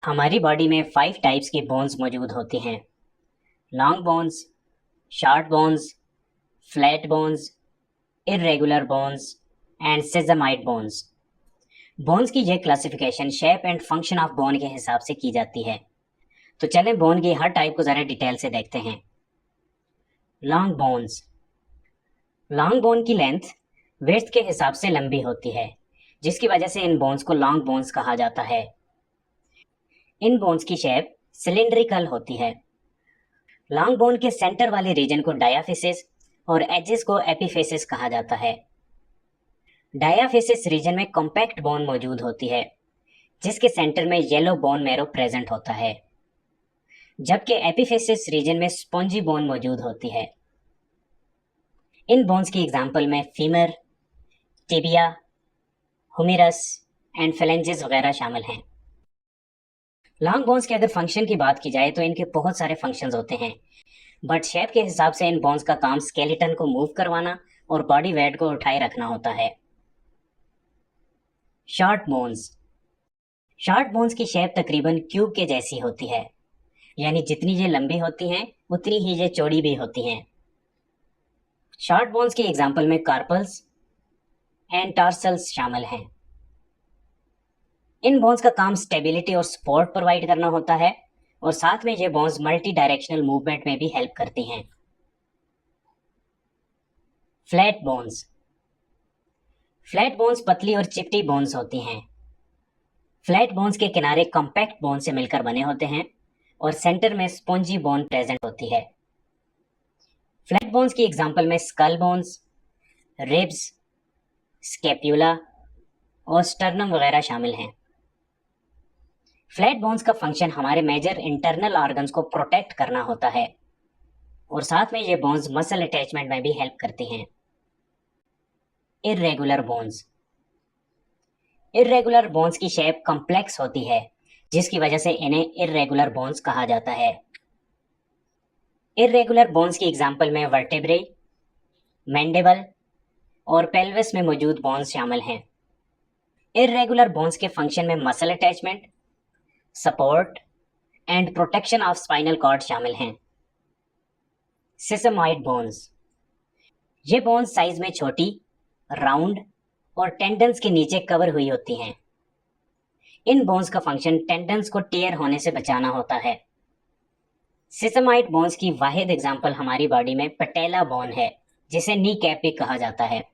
हमारी बॉडी में 5 टाइप्स के बोन्स मौजूद होते हैं। Long bones, short bones, flat bones, irregular bones and sesamoid bones. Bones की यह classification shape and function of bone के हिसाब से की जाती है। तो चलें बोन की हर टाइप को ज़रा डिटेल से देखते हैं। Long bones. लॉन्ग बोन की लेंथ विड्थ के हिसाब से लंबी होती है, जिसकी वजह से इन बोन्स को लॉन्ग बोन्स कहा जाता है। इन बोन्स की शेप सिलिंड्रिकल होती है। लॉन्ग बोन के सेंटर वाले रीजन को डायाफिसिस और एजेस को एपिफिसिस कहा जाता है। डायाफिसिस रीजन में कॉम्पैक्ट बोन मौजूद होती है, जिसके सेंटर में येलो बोन मैरो प्रेजेंट होता है, जबकि एपिफिसिस रीजन में स्पॉन्जी बोन मौजूद होती है। इन बोन्स की एग्जांपल में फीमर, टिबिया, हुमिरस एंड फेलेंजेस वगैरह शामिल हैं। लॉन्ग बोन्स के अगर फंक्शन की बात की जाए तो इनके बहुत सारे फंक्शंस होते हैं, बट शेप के हिसाब से इन बोन्स का काम स्केलेटन को मूव करवाना और बॉडी वेट को उठाए रखना होता है। Short bones. शॉर्ट बोन्स की शेप तकरीबन क्यूब के जैसी होती है, यानी जितनी ये लंबी होती हैं उतनी ही ये चौड़ी भी होती हैं। शॉर्ट बोन्स की एग्जांपल में कार्पल्स एंड टार्सल्स शामिल हैं। इन बोन्स का काम स्टेबिलिटी और सपोर्ट प्रोवाइड करना होता है, और साथ में ये बोन्स मल्टी डायरेक्शनल मूवमेंट में भी हेल्प करती हैं। Flat bones. फ्लैट बोन्स पतली और चिपटी बोन्स होती हैं। फ्लैट बोन्स के किनारे कॉम्पैक्ट बोन से मिलकर बने होते हैं और सेंटर में स्पॉन्जी बोन प्रेजेंट होती है। फ्लैट बोन्स की एग्जांपल में स्कल बोन्स, रिब्स, स्कैप्यूला और स्टर्नम वगैरह शामिल हैं। फ्लैट बोन्स का फंक्शन हमारे मेजर इंटरनल ऑर्गन्स को प्रोटेक्ट करना होता है, और साथ में ये बोन्स मसल अटैचमेंट में भी हेल्प करती हैं। Irregular bones. इर्रेगुलर बोन्स की शेप कॉम्प्लेक्स होती है, जिसकी वजह से इन्हें इर्रेगुलर बोन्स कहा जाता है। इर्रेगुलर बोन्स की एग्जांपल में वर्टेब्रे, मैंडिबल और पेल्विस में मौजूद बोन्स शामिल हैं। इर्रेगुलर बोन्स के फंक्शन में muscle attachment, support and protection of spinal cord शामिल हैं। Sesamoid bones. ये बोन्स साइज में छोटी, राउंड और टेंडन्स के नीचे कवर हुई होती हैं। इन बोन्स का फंक्शन टेंडन्स को टियर होने से बचाना होता है। सेसामॉइड बोन्स की वाहिद एग्जांपल हमारी बॉडी में पटेला बोन है, जिसे नी कैप भी कहा जाता है।